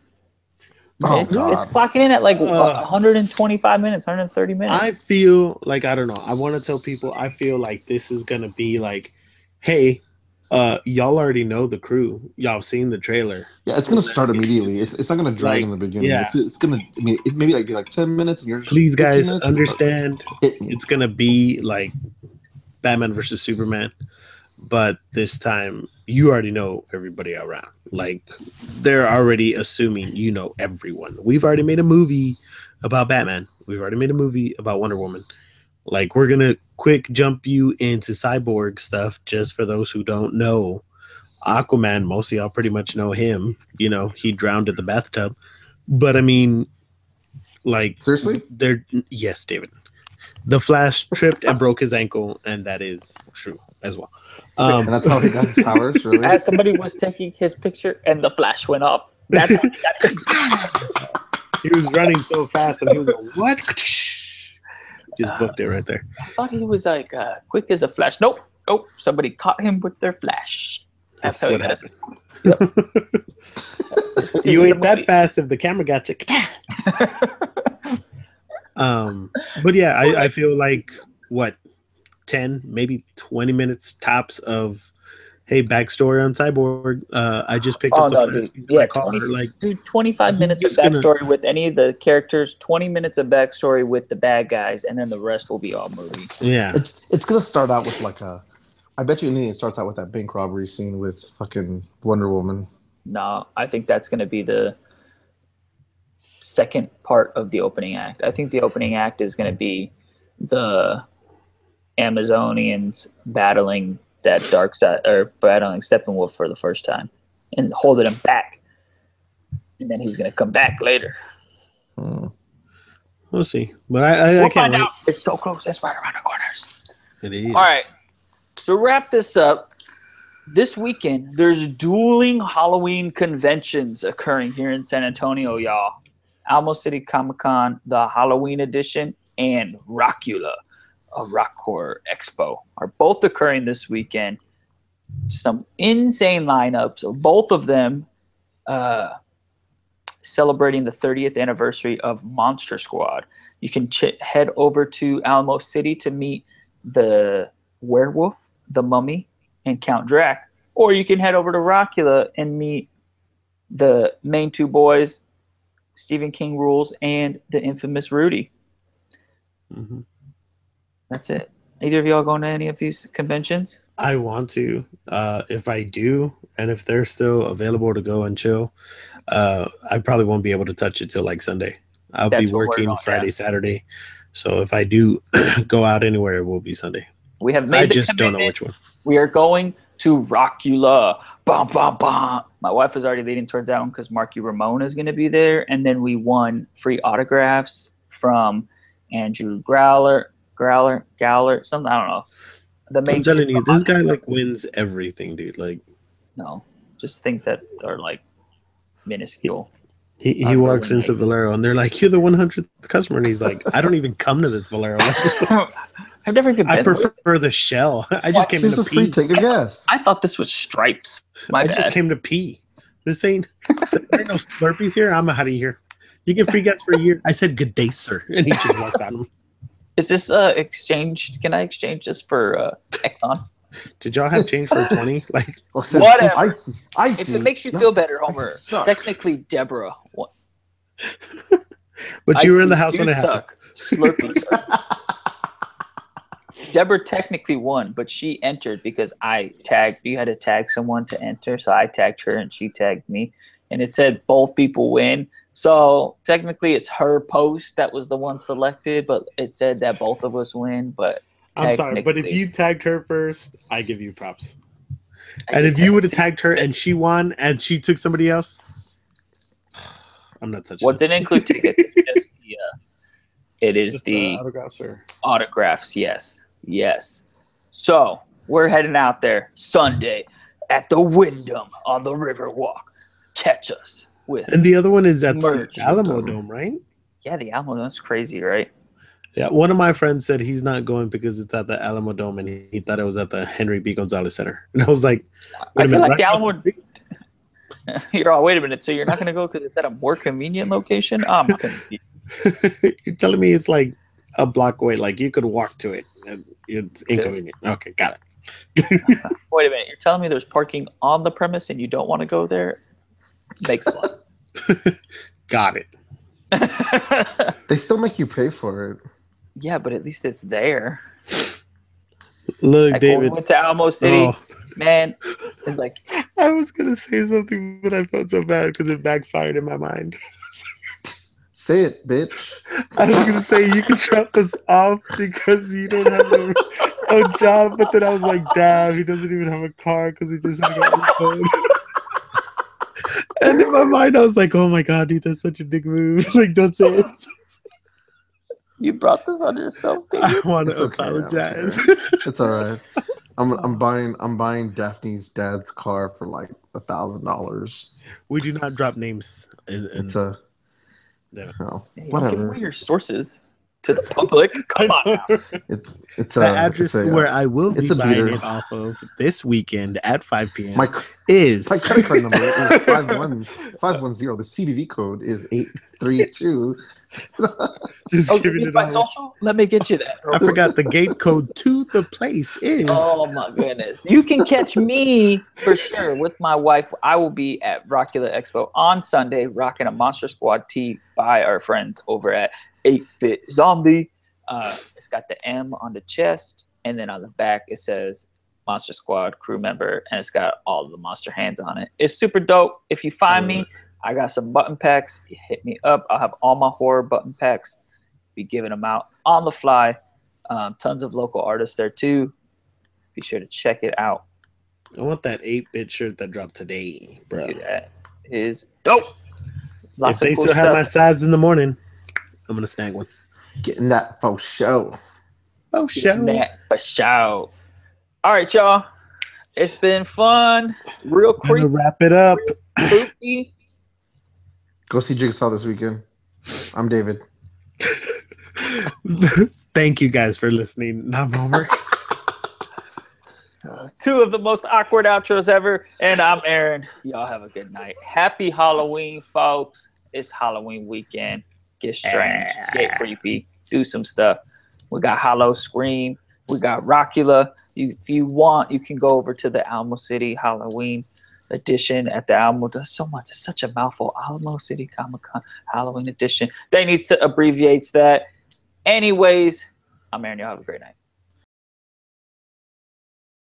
Speaker 2: Oh,
Speaker 3: it's
Speaker 2: God.
Speaker 3: clocking in at like
Speaker 1: Uh,
Speaker 3: 125 minutes, 130 minutes.
Speaker 1: I feel like I don't know. I want to tell people I feel like this is gonna be like, hey, y'all already know the crew. Y'all seen the trailer.
Speaker 2: Yeah, it's gonna start immediately. It's not gonna drag
Speaker 1: Like,
Speaker 2: in the beginning.
Speaker 1: yeah.
Speaker 2: It's gonna. I mean, it maybe like be like 10 minutes. And you're
Speaker 1: Please,
Speaker 2: 15
Speaker 1: guys,
Speaker 2: minutes,
Speaker 1: understand.
Speaker 2: hit me.
Speaker 1: It's gonna be like Batman versus Superman, but this time you already know everybody around. Like they're already assuming you know everyone. We've already made a movie about Batman. We've already made a movie about Wonder Woman. Like we're gonna quick jump you into Cyborg stuff just for those who don't know. Aquaman, most of y'all pretty much know him. You know, he drowned in the bathtub. But I mean, like
Speaker 2: Seriously?
Speaker 1: yes, David. The Flash tripped and broke his ankle, and that is true as well.
Speaker 2: And that's how he got his powers. Really?
Speaker 3: As somebody was taking his picture and the flash went off. That's how he got his
Speaker 1: He was running so fast, and he was like, "What?" Just booked it right there.
Speaker 3: I thought he was like quick as a flash. Nope. Somebody caught him with their flash.
Speaker 1: That's
Speaker 3: how he
Speaker 1: what
Speaker 3: got his-
Speaker 1: happened.
Speaker 3: That's what
Speaker 1: You
Speaker 3: this is
Speaker 1: ain't
Speaker 3: the
Speaker 1: that
Speaker 3: movie.
Speaker 1: fast if the camera got you. But yeah, I feel like what 10, maybe 20 minutes tops of hey backstory on Cyborg. I just picked
Speaker 3: Oh
Speaker 1: up the
Speaker 3: no,
Speaker 1: Flash.
Speaker 3: dude!
Speaker 1: He's in my
Speaker 3: Yeah,
Speaker 1: car, like
Speaker 3: 25
Speaker 1: He's
Speaker 3: minutes of
Speaker 1: just gonna-
Speaker 3: backstory with any of the characters. 20 minutes of backstory with the bad guys, and then the rest will be all movie.
Speaker 1: yeah.
Speaker 2: It's gonna start out with like a. I bet you it starts out with that bank robbery scene with fucking Wonder Woman.
Speaker 3: No, I think that's going to be the second part of the opening act. I think the opening act is going to be the Amazonians battling that dark side, or battling Steppenwolf for the first time and holding him back. And then he's going to come back later.
Speaker 1: We'll see. But I can't
Speaker 3: find
Speaker 1: wait.
Speaker 3: out. It's so close. It's right around the corners.
Speaker 1: It is.
Speaker 3: All right. To wrap this up, this weekend, there's dueling Halloween conventions occurring here in San Antonio, y'all. Alamo City Comic-Con, the Halloween edition, and Rockula, a rock horror expo, are both occurring this weekend. Some insane lineups of both of them celebrating the 30th anniversary of Monster Squad. You can head over to Alamo City to meet the Werewolf, the Mummy, and Count Drac. Or you can head over to Rockula and meet the main two boys, Stephen King Rules and the infamous Rudy.
Speaker 1: Mm-hmm.
Speaker 3: That's it. Either of y'all going to any of these conventions?
Speaker 1: I want to. If I do, and if they're still available to go and chill, I probably won't be able to touch it till like Sunday. I'll be working Friday, Saturday. So if I do go out anywhere, it will be Sunday.
Speaker 3: We have made
Speaker 1: I just don't know which one.
Speaker 3: We are going to Rockula. Bum, bum, bum. My wife is already leading towards that one because Marky Ramone is going to be there. And then we won free autographs from Andrew Growler, something, I don't know.
Speaker 1: I'm telling you, this guy like wins everything, dude. Like,
Speaker 3: no, just things that are like minuscule.
Speaker 1: He walks into Valero and they're like, "You're the 100th customer," and he's like, "I don't even come to this Valero.
Speaker 3: I've never even been.
Speaker 1: I prefer the shell. I just came in to pee.
Speaker 2: Take a guess.
Speaker 3: I thought this was Stripes. I
Speaker 1: just came to pee. This ain't. There are no Slurpees here. I'm out of here. You get free gas for a year." I said, "Good day, sir," and he just walks out of him.
Speaker 3: Is this exchange? Can I exchange this for Exxon?
Speaker 1: Did y'all have change for 20? Like,
Speaker 3: whatever.
Speaker 2: Icy.
Speaker 3: If it makes you feel better, Homer. Technically, Deborah. What?
Speaker 1: But you were in the house when it happened.
Speaker 3: Slurpees. Deborah technically won, but she entered because I tagged. You had to tag someone to enter, so I tagged her and she tagged me, and it said both people win. So technically, it's her post that was the one selected, but it said that both of us win. But
Speaker 1: I'm sorry, but if you tagged her first, I give you props. And if you would have tagged her and she won and she took somebody else, I'm not touching.
Speaker 3: Well, it didn't include tickets. It is the
Speaker 1: autographs.
Speaker 3: Autographs, yes. So we're heading out there Sunday at the Wyndham on the Riverwalk. Catch us with.
Speaker 1: And the other one is at the Alamo Dome, right?
Speaker 3: Yeah, the Alamo Dome's crazy, right?
Speaker 1: Yeah, one of my friends said he's not going because it's at the Alamo Dome, and he thought it was at the Henry B. Gonzalez Center. And I was like,
Speaker 3: I feel like the Alamo. You're all, wait a minute. So you're not going to go because it's at a more convenient location?
Speaker 1: You're telling me it's like a block away, like you could walk to it. And it's inconvenient. Okay, got it.
Speaker 3: Wait a minute. You're telling me there's parking on the premise and you don't want to go there? Makes fun.
Speaker 1: Got it.
Speaker 2: They still make you pay for it.
Speaker 3: Yeah, but at least it's there.
Speaker 1: Look,
Speaker 3: like
Speaker 1: David.
Speaker 3: When we went to Alamo City, man. It's like
Speaker 1: I was gonna say something, but I felt so bad because it backfired in my mind.
Speaker 2: Say it, bitch.
Speaker 1: I was gonna say you can drop us off because you don't have a job, but then I was like, damn, he doesn't even have a car because he just hung up his phone. And in my mind, I was like, oh my god, dude, that's such a dick move. Like, don't say it.
Speaker 3: You brought this on yourself, dude.
Speaker 1: I want to apologize.
Speaker 2: It's all right. I'm buying Daphne's dad's car for like $1,000.
Speaker 1: We do not drop names.
Speaker 2: It's a
Speaker 3: whatever. Give away your sources to the public. Come on.
Speaker 2: It's
Speaker 1: the address where I will be buying it off of this weekend at 5 p.m.
Speaker 2: My credit card number is 510. The CVV code is 832.
Speaker 1: Just giving it
Speaker 3: by social? Let me get you that.
Speaker 1: I forgot the gate code to the place is.
Speaker 3: Oh my goodness. You can catch me for sure with my wife. I will be at Rockula Expo on Sunday rocking a Monster Squad tee by our friends over at 8-Bit Zombie. It's got the M on the chest, and then on the back it says Monster Squad crew member, and it's got all the monster hands on it. It's super dope. If you find me, I got some button packs. You hit me up. I'll have all my horror button packs. Be giving them out on the fly. Tons of local artists there too. Be sure to check it out.
Speaker 1: I want that 8-bit shirt that dropped today, bro.
Speaker 3: Dude, that is dope.
Speaker 1: If they still have my size in the morning, I'm gonna snag one.
Speaker 2: Getting that for show.
Speaker 1: Oh, show.
Speaker 3: That for show. All right, y'all. It's been fun. Real
Speaker 1: Gonna
Speaker 3: creepy.
Speaker 1: wrap it up.
Speaker 3: Spooky.
Speaker 2: Go see Jigsaw this weekend. I'm David.
Speaker 1: Thank you guys for listening. I'm Homer.
Speaker 3: Two of the most awkward outros ever. And I'm Aaron. Y'all have a good night. Happy Halloween, folks. It's Halloween weekend. Get strange. Get creepy. Do some stuff. We got Hollow Scream. We got Rockula. If you want, you can go over to the Alamo City Halloween edition at the Alamo. There's so much. It's such a mouthful. Alamo City Comic Con Halloween edition. They need to abbreviate that. Anyways, I'm Aaron. Y'all have a great night.